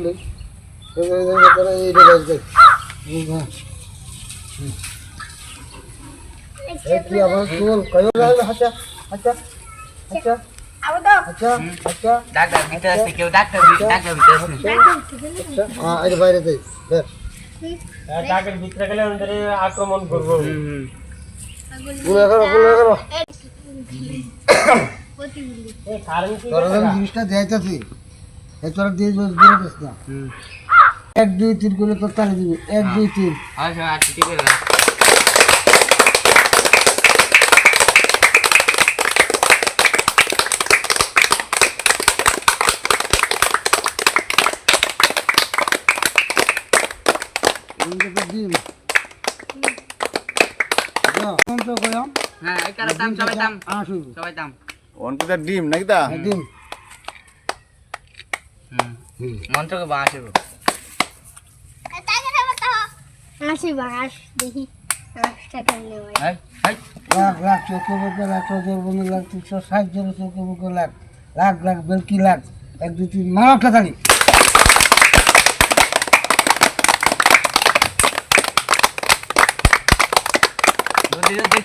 বলি এইটা বাজবে কি আবার চল কয় লাগবে আচ্ছা আচ্ছা আচ্ছা আচ্ছা আচ্ছা ডাক্তার ভিতরে আছে কেউ ডাক্তার ভিতরে আছে হ্যাঁ এই বাইরে দে দেখ ডাকের ভিতরে গেলে ওদের আক্রমণ করব গুলা করো এই কারণ কি তোর জিনিসটা দেখাইতেছি এই তোর দিয়ে দিয়ে দিস না 1 2 3 করে তো তালি দিবি 1 2 3 আচ্ছা আচ্ছা ঠিক আছে ডিম কোন তো কইম হ্যাঁ এই কারণে দাম সবাই দাম আসু সবাই দাম অনকুটা ডিম নাকি তা ডিম মন্ত্রকে বাঁশে আসি বাস দেখি আশটা কেমনে হয় হাই হাই লাখ লাখ চোখে মুখে লাখ জোর বনে লাখ 360 জোর চোখে মুখে লাখ লাখ লাখ বেলকি লাখ 1 2 3 মারা তালি জলদি জলদি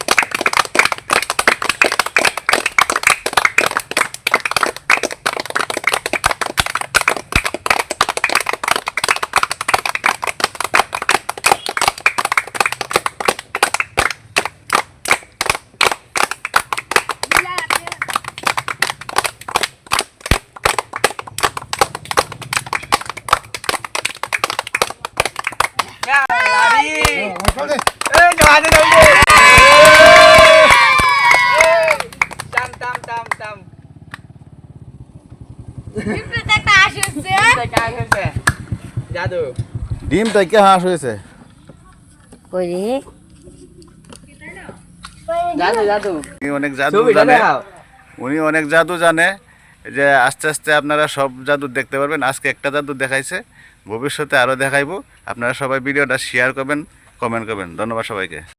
চলে এই জওয়ানে দৌড়ে টাম টাম টাম টাম বিপ্লবটা একটা আসছে কাজ হচ্ছে জাদু ডিম তাই কে হাঁস হয়েছে কই রে জাদু জাদু উনি অনেক জাদু ছবিটা জানে দেখাও উনি অনেক জাদু জানে যে আস্তে আস্তে আপনারা সব জাদু দেখতে পারবেন আজকে একটা জাদু দেখাইছে ভবিষ্যতে আরও দেখাইবো আপনারা সবাই ভিডিওটা শেয়ার করবেন কমেন্ট করবেন ধন্যবাদ সবাইকে